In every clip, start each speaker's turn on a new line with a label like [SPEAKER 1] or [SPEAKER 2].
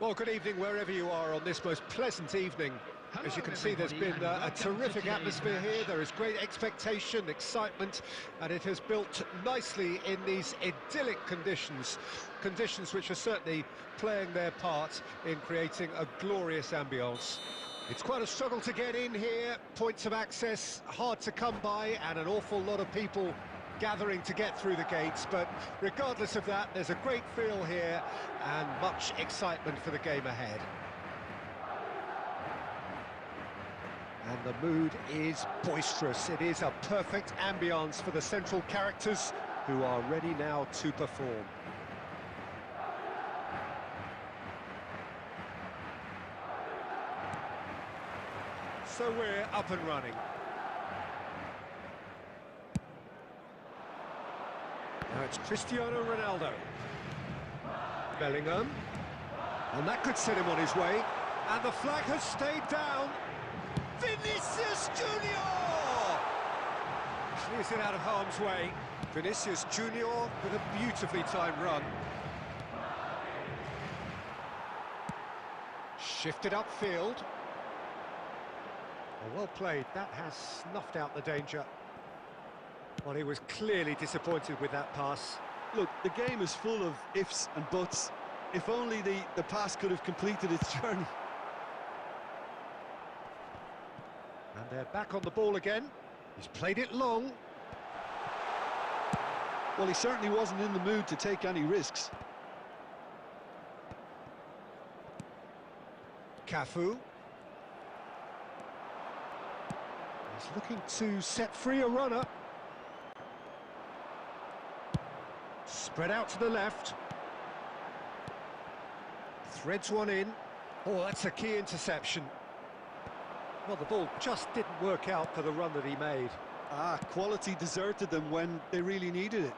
[SPEAKER 1] Well, good evening wherever you are on this most pleasant evening. As you can see, there's been a terrific atmosphere here. There is great expectation, excitement, and it has built nicely in these idyllic conditions. Conditions which are certainly playing their part in creating a glorious ambience. It's quite a struggle to get in here, points of access hard to come by, and an awful lot of people gathering to get through the gates, but regardless of that, there's a great feel here and much excitement for the game ahead. And the mood is boisterous. It is a perfect ambience for the central characters who are ready now to perform. So we're up and running. Now it's Cristiano Ronaldo. Bellingham. And that could set him on his way. And the flag has stayed down. Vinicius Junior! Clears it out of harm's way. Vinicius Junior with a beautifully timed run. Shifted upfield. Well played, that has snuffed out the danger. Well, he was clearly disappointed with that pass.
[SPEAKER 2] Look, the game is full of ifs and buts. If only the pass could have completed its journey.
[SPEAKER 1] And they're back on the ball again. He's played it long.
[SPEAKER 2] Well, he certainly wasn't in the mood to take any risks.
[SPEAKER 1] Cafu. He's looking to set free a runner. Spread out to the left. Threads one in. Oh, that's a key interception. Well, the ball just didn't work out for the run that he made.
[SPEAKER 2] Quality deserted them when they really needed it.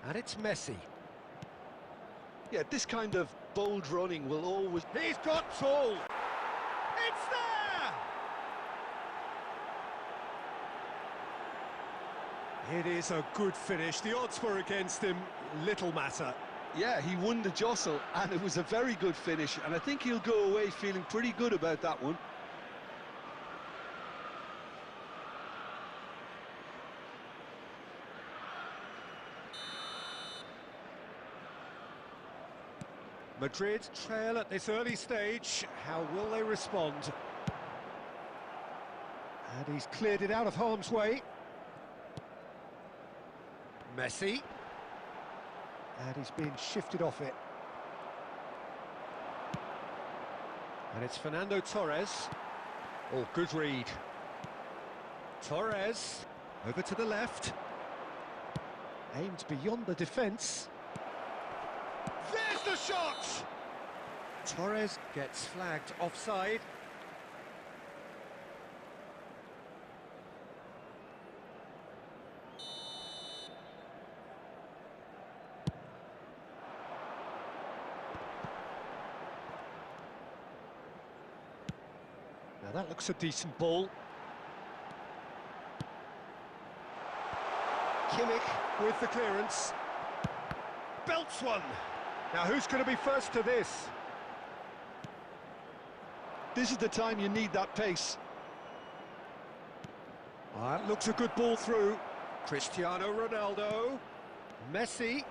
[SPEAKER 1] And it's Messi.
[SPEAKER 2] Yeah, this kind of bold running will always...
[SPEAKER 1] He's got tall! It's there! It is a good finish. The odds were against him. Little matter.
[SPEAKER 2] Yeah, he won the jostle, and it was a very good finish, and I think he'll go away feeling pretty good about that one.
[SPEAKER 1] Madrid trail at this early stage. How will they respond? And he's cleared it out of harm's way. Messi. And he's been shifted off it. And it's Fernando Torres. Oh, good read. Torres, over to the left. Aimed beyond the defence. There's the shot! Torres gets flagged offside. Now that looks a decent ball. Kimmich with the clearance. Belts one. Now who's going to be first to this?
[SPEAKER 2] This is the time you need that pace.
[SPEAKER 1] That looks a good ball through. Cristiano Ronaldo. Messi.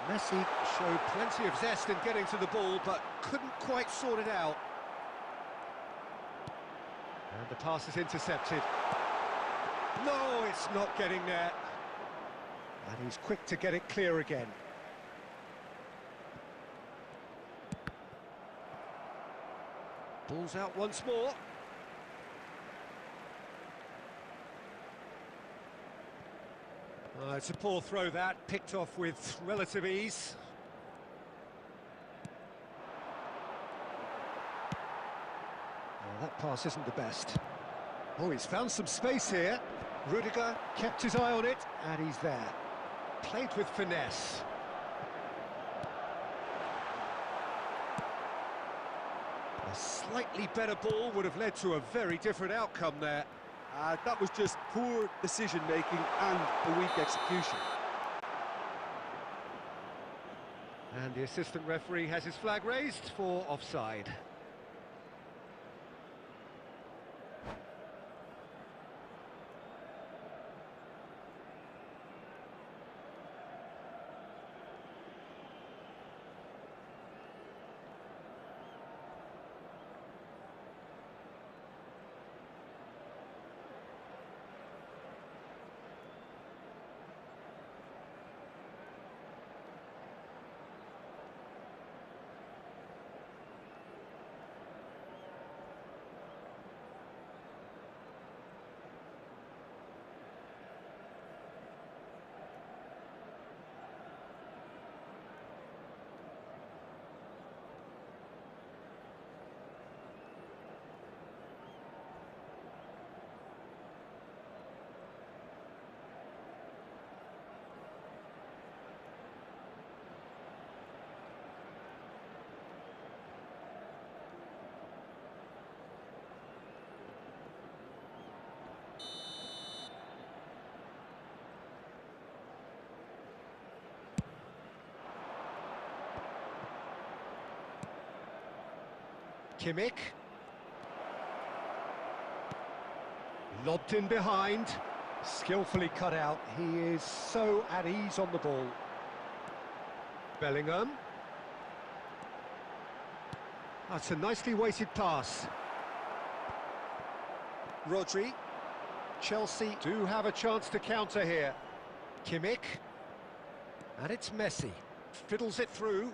[SPEAKER 1] Messi showed plenty of zest in getting to the ball, but couldn't quite sort it out. And the pass is intercepted. No, it's not getting there. And he's quick to get it clear again. Ball's out once more. It's a poor throw that, picked off with relative ease. That pass isn't the best. Oh, he's found some space here. Rudiger kept his eye on it, and he's there. Played with finesse. A slightly better ball would have led to a very different outcome there.
[SPEAKER 2] That was just poor decision-making and a weak execution.
[SPEAKER 1] And the assistant referee has his flag raised for offside. Kimmich. Lobbed in behind. Skillfully cut out. He is so at ease on the ball. Bellingham. That's a nicely weighted pass. Rodri. Chelsea do have a chance to counter here. Kimmich. And it's Messi. Fiddles it through.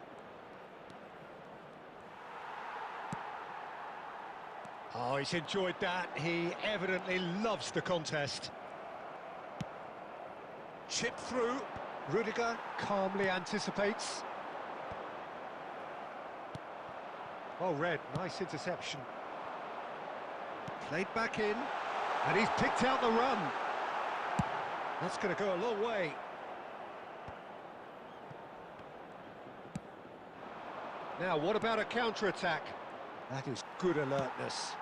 [SPEAKER 1] Oh, he's enjoyed that. He evidently loves the contest. Chip through. Rudiger calmly anticipates. Oh, Red, nice interception. Played back in, and he's picked out the run. That's going to go a long way. Now, what about a counter-attack? That is good alertness.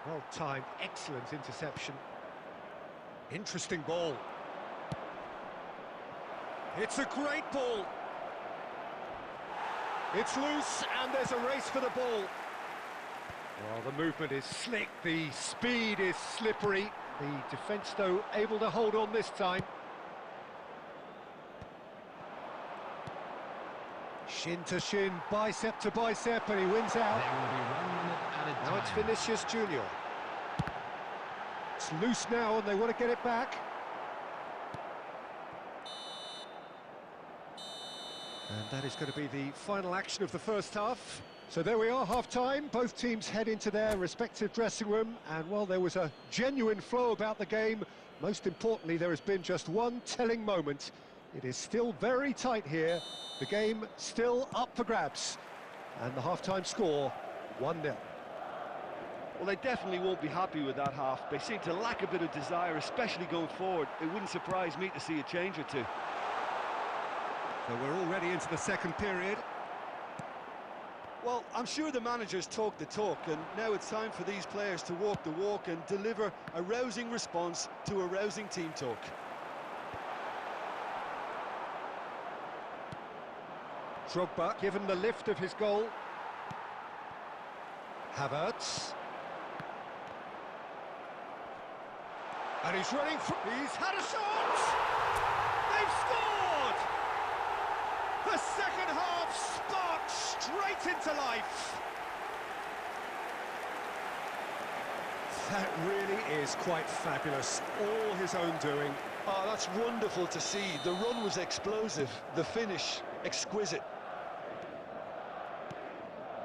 [SPEAKER 1] Well-timed, excellent interception. Interesting ball. It's a great ball. It's loose, and there's a race for the ball. Well, the movement is slick, the speed is slippery. The defence, though, able to hold on this time. Shin to shin, bicep to bicep, and he wins out. Now it's Vinicius Junior. It's loose now, and they want to get it back. And that is going to be the final action of the first half. So there we are, half-time. Both teams head into their respective dressing room. And while there was a genuine flow about the game, most importantly, there has been just one telling moment. It is still very tight here. The game still up for grabs. And the half-time score, 1-0.
[SPEAKER 2] Well, they definitely won't be happy with that half. They seem to lack a bit of desire, especially going forward. It wouldn't surprise me to see a change or two.
[SPEAKER 1] So we're already into the second period.
[SPEAKER 2] Well, I'm sure the managers talk the talk, and now it's time for these players to walk the walk and deliver a rousing response to a rousing team talk.
[SPEAKER 1] Drogba given the lift of his goal. Havertz. And he's running through. He's had a shot! They've scored! The second half sparked straight into life. That really is quite fabulous. All his own doing.
[SPEAKER 2] Oh, that's wonderful to see. The run was explosive, the finish exquisite.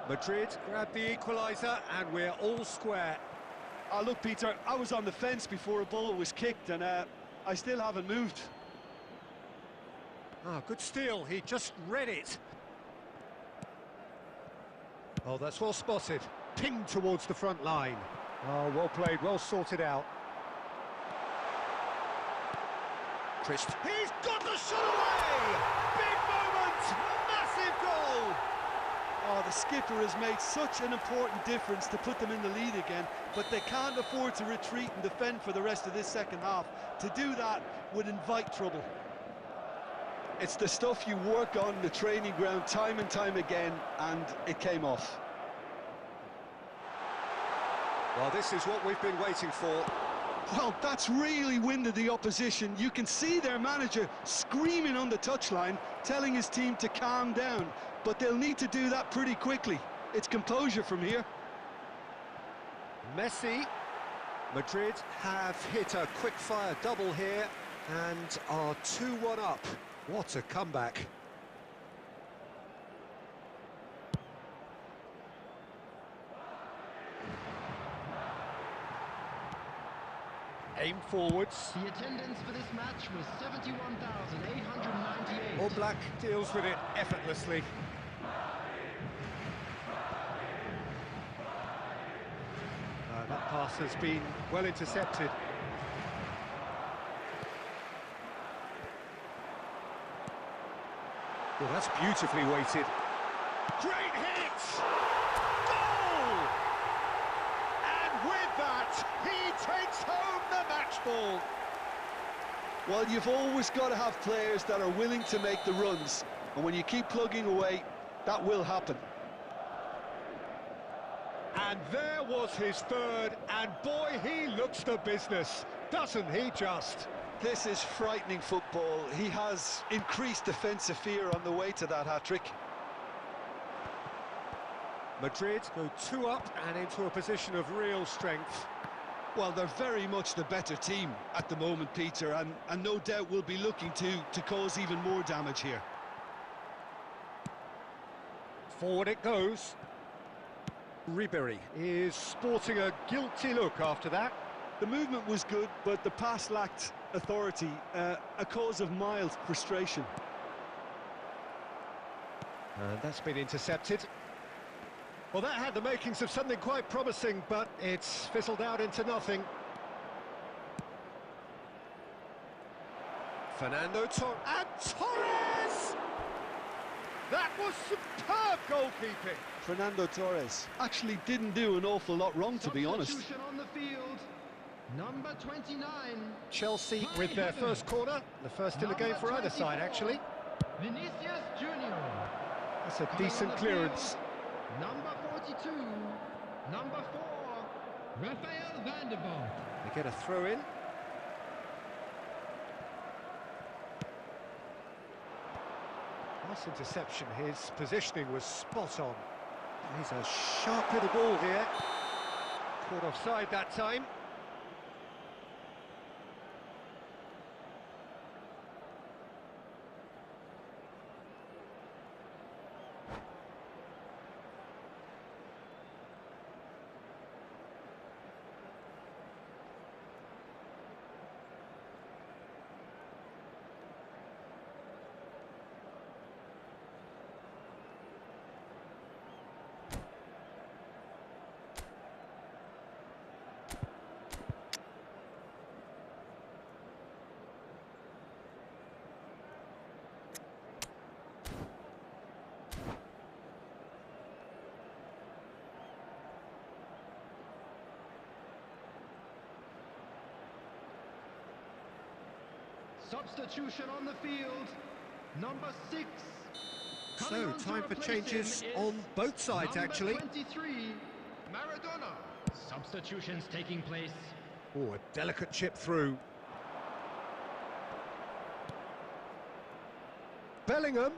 [SPEAKER 1] Madrid grabbed the equaliser, and we're all square.
[SPEAKER 2] Oh, look, Peter, I was on the fence before a ball was kicked, and I still haven't moved.
[SPEAKER 1] Ah, good steal. He just read it. Oh, that's well spotted. Pinged towards the front line. Oh, well played, well sorted out. Christ. He's got the shot away! Big moment! Massive goal!
[SPEAKER 2] Oh, the skipper has made such an important difference to put them in the lead again, but they can't afford to retreat and defend for the rest of this second half. To do that would invite trouble. It's the stuff you work on the training ground time and time again, and it came off.
[SPEAKER 1] Well, this is what we've been waiting for.
[SPEAKER 2] Well, that's really winded the opposition. You can see their manager screaming on the touchline, telling his team to calm down, but they'll need to do that pretty quickly. It's composure from here.
[SPEAKER 1] Messi. Madrid have hit a quick-fire double here and are 2-1 up. What a comeback. Aim forwards.
[SPEAKER 3] The attendance for this match was 71,898.
[SPEAKER 1] Oblak deals with it effortlessly. That pass has been well intercepted. Well, that's beautifully weighted. Great hit! Goal! And with that, he takes home the match ball.
[SPEAKER 2] Well, you've always got to have players that are willing to make the runs, and when you keep plugging away, that will happen.
[SPEAKER 1] And there was his third, and boy, he looks the business, doesn't he just?
[SPEAKER 2] This is frightening football. He has increased defensive fear on the way to that hat-trick.
[SPEAKER 1] Madrid go 2 up and into a position of real strength.
[SPEAKER 2] Well, they're very much the better team at the moment, Peter, and no doubt will be looking to cause even more damage here.
[SPEAKER 1] Forward it goes. Ribery is sporting a guilty look after that.
[SPEAKER 2] The movement was good, but the pass lacked authority, a cause of mild frustration.
[SPEAKER 1] And that's been intercepted. Well, that had the makings of something quite promising, but it's fizzled out into nothing. Fernando Torres. And Torres! That was superb goalkeeping.
[SPEAKER 2] Fernando Torres actually didn't do an awful lot wrong, to be honest.
[SPEAKER 3] Substitution on the field, number 29.
[SPEAKER 1] Chelsea with their first corner, the first in the game for either side, actually.
[SPEAKER 3] Vinicius Junior.
[SPEAKER 1] That's a decent clearance.
[SPEAKER 3] Number 42, number 4, Rafael van der Vaart.
[SPEAKER 1] They get a throw in. Nice interception, his positioning was spot on. He's a sharp little ball here. Caught offside that time.
[SPEAKER 3] Substitution on the field, number 6.
[SPEAKER 1] So, time for changes on both sides, actually.
[SPEAKER 3] Number 23, Maradona. Substitutions taking place.
[SPEAKER 1] Oh, a delicate chip through. Bellingham.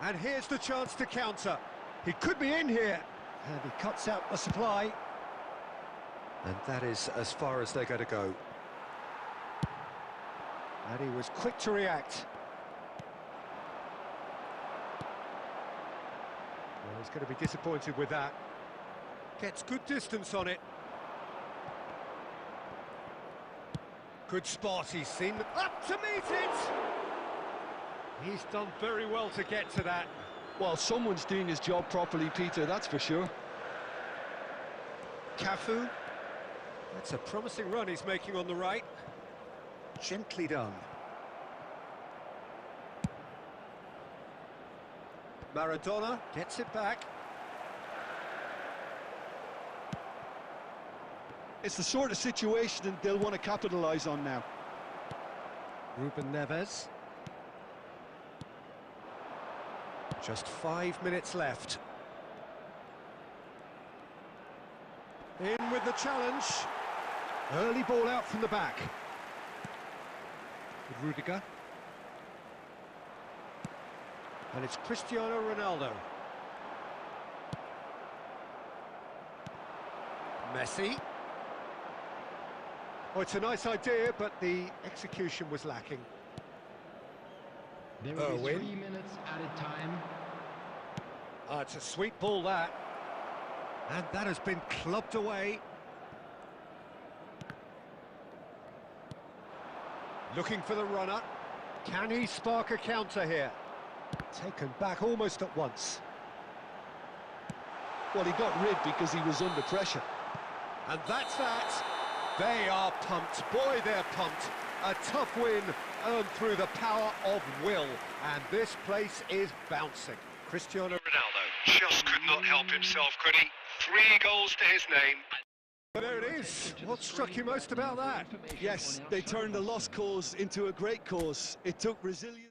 [SPEAKER 1] And here's the chance to counter. He could be in here. And he cuts out the supply. And that is as far as they're going to go. And he was quick to react. Well, he's going to be disappointed with that. Gets good distance on it. Good spot, he's seen. Up to meet it! He's done very well to get to that.
[SPEAKER 2] Well, someone's doing his job properly, Peter, that's for sure.
[SPEAKER 1] Cafu. That's a promising run he's making on the right. Gently done. Maradona gets it back.
[SPEAKER 2] It's the sort of situation that they'll want to capitalise on now.
[SPEAKER 1] Ruben Neves. Just 5 minutes left. In with the challenge. Early ball out from the back. With Rudiger. And it's Cristiano Ronaldo. Messi. Oh, it's a nice idea, but the execution was lacking.
[SPEAKER 3] There will be
[SPEAKER 1] Owen.
[SPEAKER 3] 3 minutes added time.
[SPEAKER 1] It's a sweet ball, that. And that has been clubbed away. Looking for the runner. Can he spark a counter here? Taken back almost at once.
[SPEAKER 2] Well, he got rid because he was under pressure.
[SPEAKER 1] And that's that. They are pumped. Boy, they're pumped. A tough win earned through the power of will. And this place is bouncing. Cristiano Ronaldo just could not help himself, could he? 3 goals to his name. There it is. What struck you most about that?
[SPEAKER 2] Yes, they turned a lost cause into a great cause. It took resilience.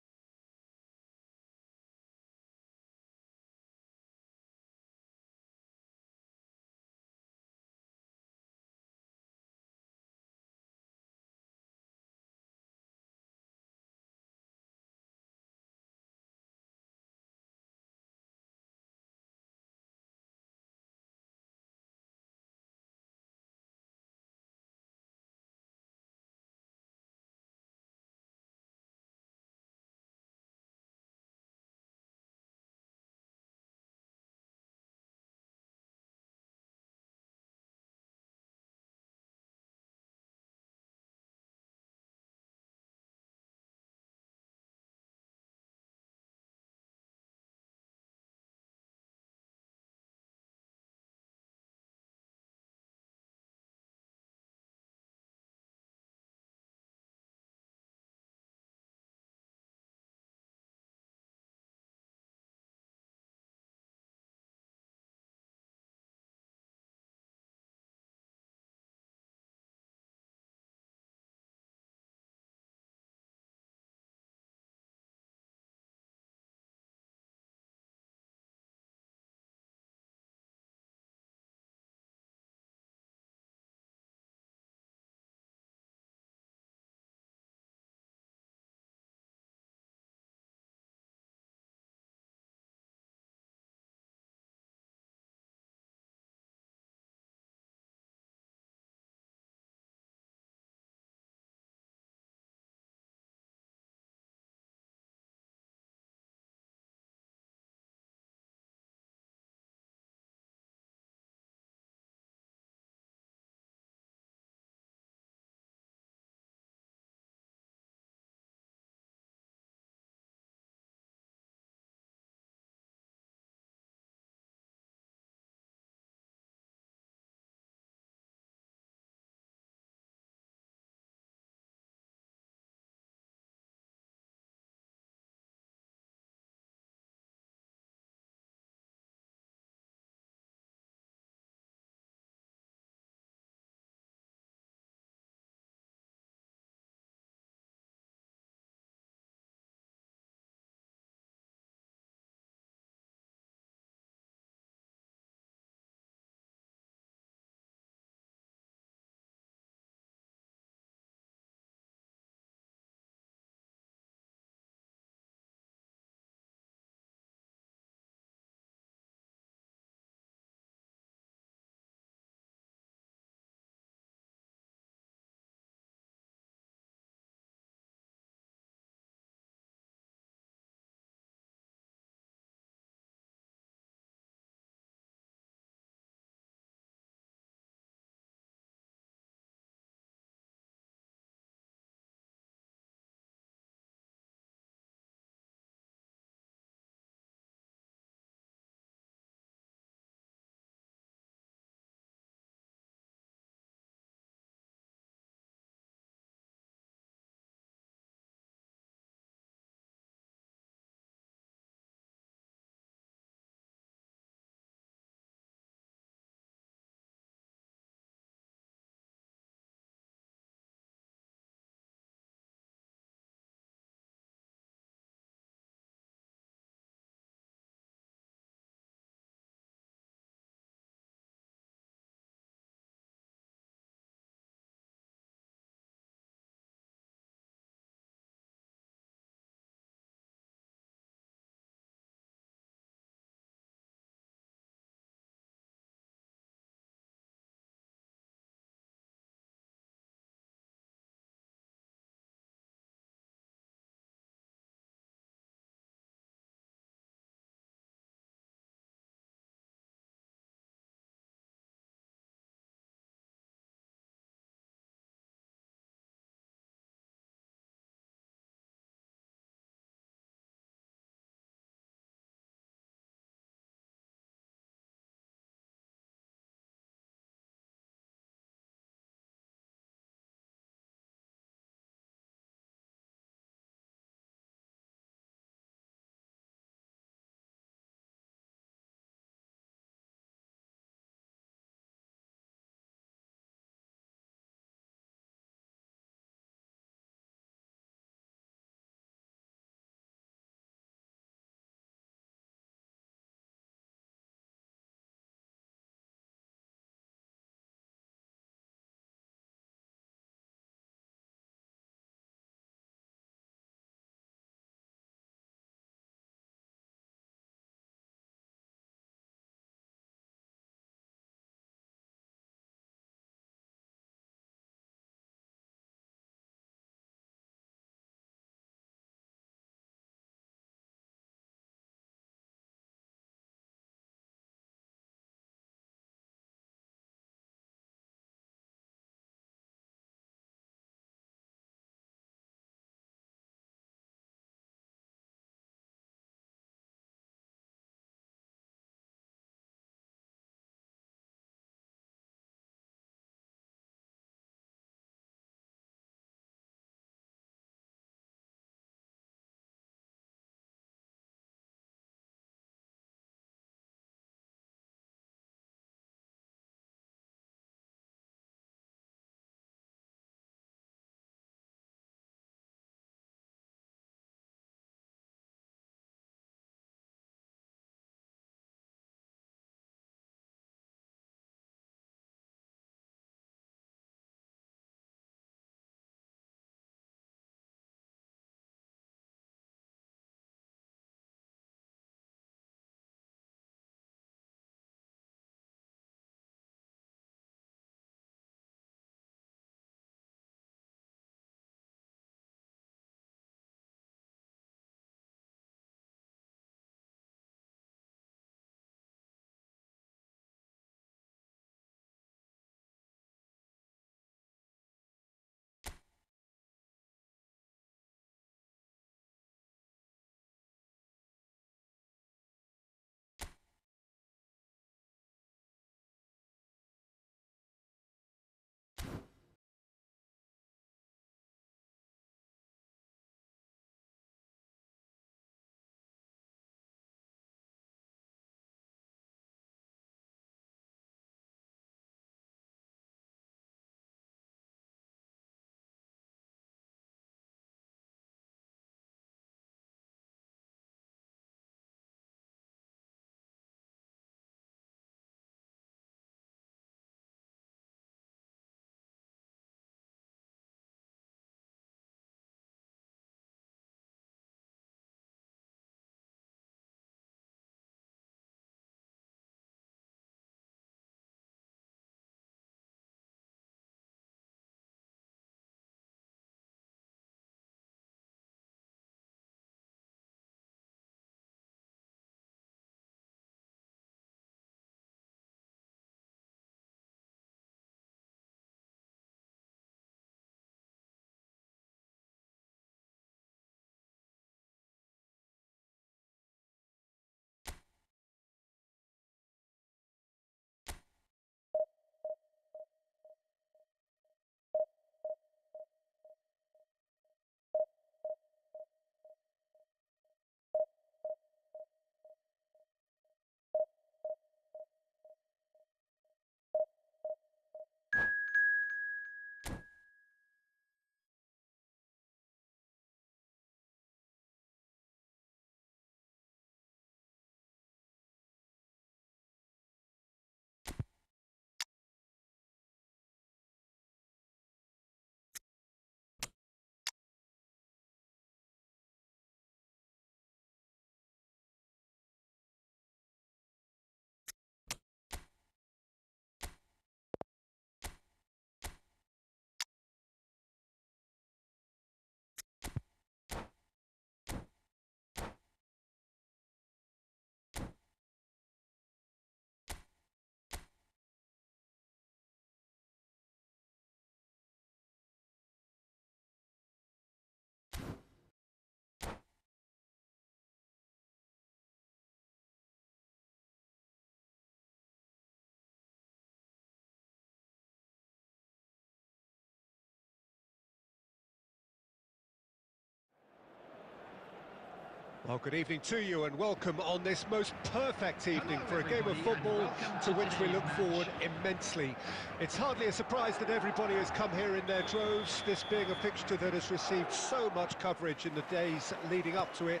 [SPEAKER 1] Well, good evening to you and welcome on this most perfect evening for a game of football to which we look forward immensely. It's hardly a surprise that everybody has come here in their droves, this being a fixture that has received so much coverage in the days leading up to it.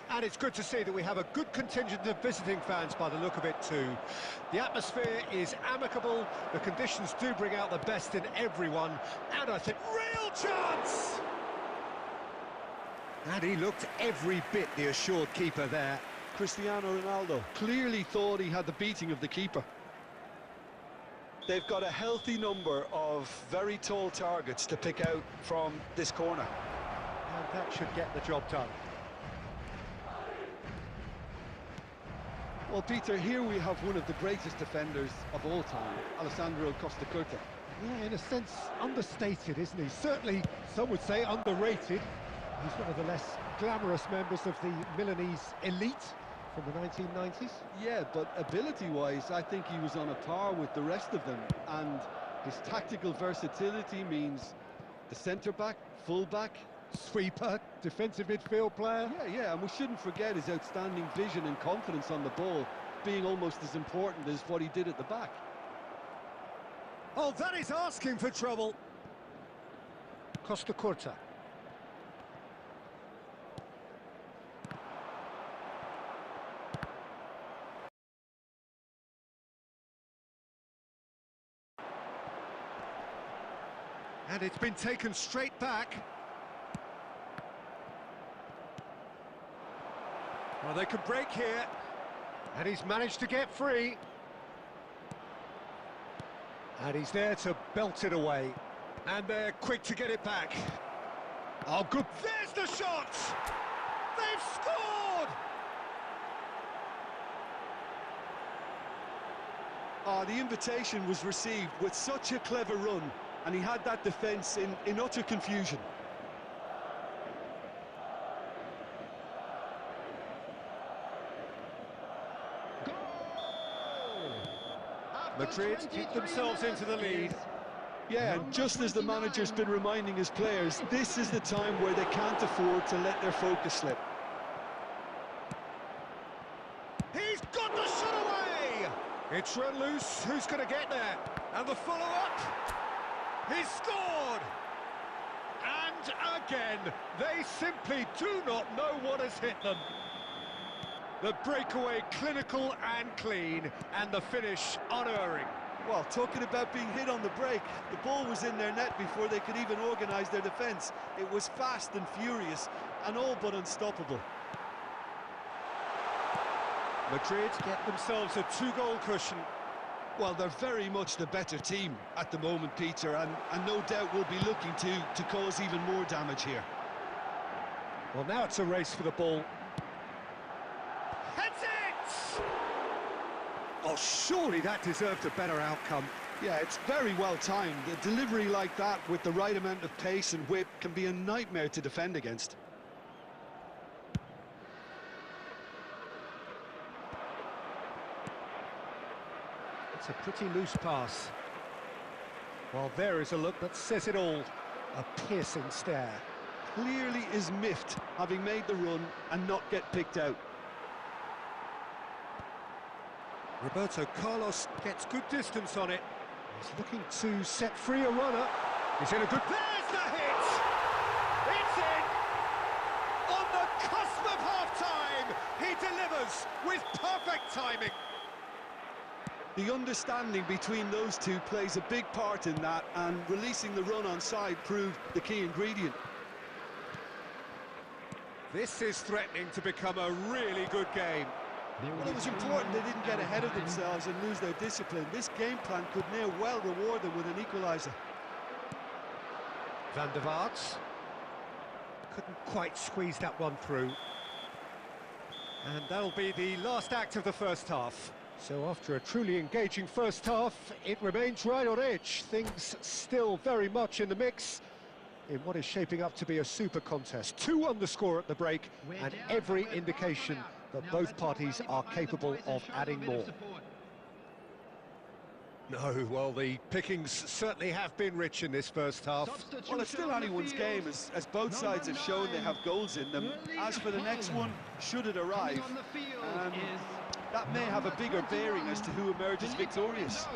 [SPEAKER 1] And it's good to see that we have a good contingent of visiting fans by the look of it too. The atmosphere is amicable, the conditions do bring out the best in everyone, and I think real chance! And he looked every bit the assured keeper there.
[SPEAKER 2] Cristiano Ronaldo clearly thought he had the beating of the keeper. They've got a healthy number of very tall targets to pick out from this corner.
[SPEAKER 1] And that should get the job done.
[SPEAKER 2] Well, Peter, here we have one of the greatest defenders of all time, Alessandro Costa Curta.
[SPEAKER 4] Yeah, in a sense, understated, isn't he? Certainly, some would say underrated. He's one of the less glamorous members of the Milanese elite from the 1990s.
[SPEAKER 2] Yeah, but ability-wise, I think he was on a par with the rest of them. And his tactical versatility means the centre-back, full-back,
[SPEAKER 4] Sweeper, defensive midfield player.
[SPEAKER 2] Yeah, and we shouldn't forget his outstanding vision and confidence on the ball, being almost as important as what he did at the back.
[SPEAKER 1] Oh, that is asking for trouble. Costa Curta. And it's been taken straight back. Well, they could break here. And he's managed to get free. And he's there to belt it away. And they're quick to get it back. Oh, good. There's the shot! They've scored!
[SPEAKER 2] Oh, the invitation was received with such a clever run, and he had that defence in utter confusion.
[SPEAKER 1] Madrid keep themselves into the lead.
[SPEAKER 2] Yeah, and just as the manager's been reminding his players, this is the time where they can't afford to let their focus slip.
[SPEAKER 1] He's got the shot away! It's run loose, who's going to get there? And the follow-up, he's scored! And again, they simply do not know what has hit them. The breakaway clinical and clean, and the finish unerring.
[SPEAKER 2] Well, talking about being hit on the break, the ball was in their net before they could even organise their defence. It was fast and furious, and all but unstoppable.
[SPEAKER 1] Madrid get themselves a two-goal cushion.
[SPEAKER 2] Well, they're very much the better team at the moment, Peter, and no doubt will be looking to cause even more damage here.
[SPEAKER 1] Well, now it's a race for the ball. Heads it! Oh, surely that deserved a better outcome.
[SPEAKER 2] Yeah, it's very well timed. A delivery like that with the right amount of pace and whip can be a nightmare to defend against.
[SPEAKER 1] It's a pretty loose pass. Well, there is a look that says it all. A piercing stare.
[SPEAKER 2] Clearly is miffed, having made the run and not get picked out.
[SPEAKER 1] Roberto Carlos gets good distance on it. He's looking to set free a runner. He's in a good... There's the hit! It's in! On the cusp of half-time, he delivers with perfect timing.
[SPEAKER 2] The understanding between those two plays a big part in that, and releasing the run onside proved the key ingredient.
[SPEAKER 1] This is threatening to become a really good game.
[SPEAKER 2] Well, it was important they didn't get ahead of themselves and lose their discipline. This game plan could now well reward them with an equaliser.
[SPEAKER 1] Van der Vaart couldn't quite squeeze that one through. And that'll be the last act of the first half. So after a truly engaging first half, it remains right on edge. Things still very much in the mix in what is shaping up to be a super contest. 2-1 the score at the break, and every indication that both parties are capable of adding more. No, well, the pickings certainly have been rich in this first half.
[SPEAKER 2] Well, it's still anyone's game, as both sides have shown they have goals in them. As for the next one, should it arrive, that may have a bigger bearing as to who emerges victorious.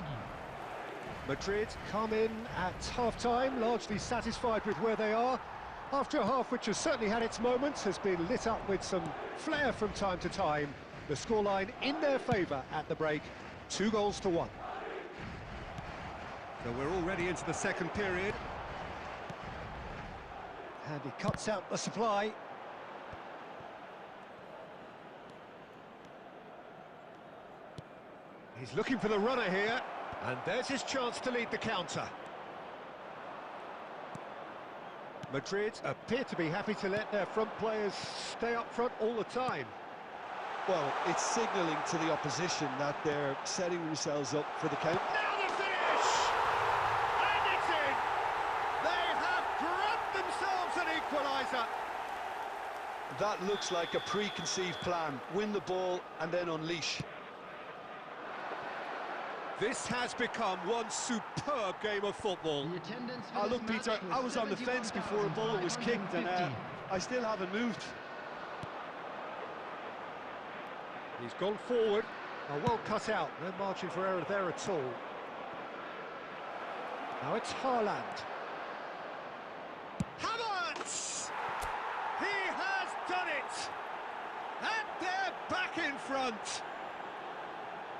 [SPEAKER 1] Madrid come in at half-time, largely satisfied with where they are. After a half which has certainly had its moments, has been lit up with some flair from time to time. The scoreline in their favour at the break, 2-1. So we're already into the second period. And he cuts out the supply. He's looking for the runner here, and there's his chance to lead the counter. Madrid appear to be happy to let their front players stay up front all the time.
[SPEAKER 2] Well, it's signalling to the opposition that they're setting themselves up for the count.
[SPEAKER 1] Now the finish! And it's in! They have grabbed themselves an equaliser.
[SPEAKER 2] That looks like a preconceived plan. Win the ball and then unleash.
[SPEAKER 1] This has become one superb game of football.
[SPEAKER 2] Look, Peter, I was on the fence before a ball was kicked, and I still haven't moved.
[SPEAKER 1] He's gone forward. Well cut out. No margin for error there at all. Now it's Haaland. Havertz! He has done it! And they're back in front.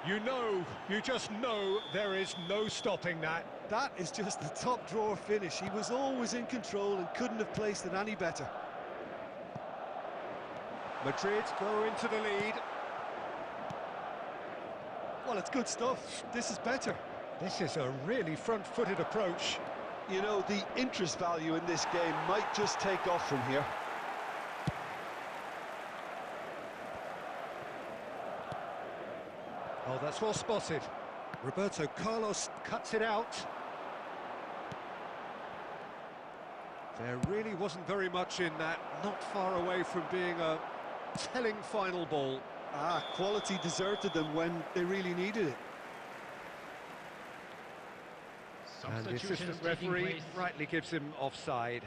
[SPEAKER 1] You just know there is no stopping that.
[SPEAKER 2] That is just the top drawer finish. He was always in control and couldn't have placed it any better.
[SPEAKER 1] Madrid go into the lead.
[SPEAKER 2] Well, it's good stuff. This is better.
[SPEAKER 1] This is a really front-footed approach.
[SPEAKER 2] You know, the interest value in this game might just take off from here.
[SPEAKER 1] Oh, that's well spotted. Roberto Carlos cuts it out. There really wasn't very much in that, not far away from being a telling final ball.
[SPEAKER 2] Quality deserted them when they really needed it.
[SPEAKER 1] And the assistant referee rightly gives him offside.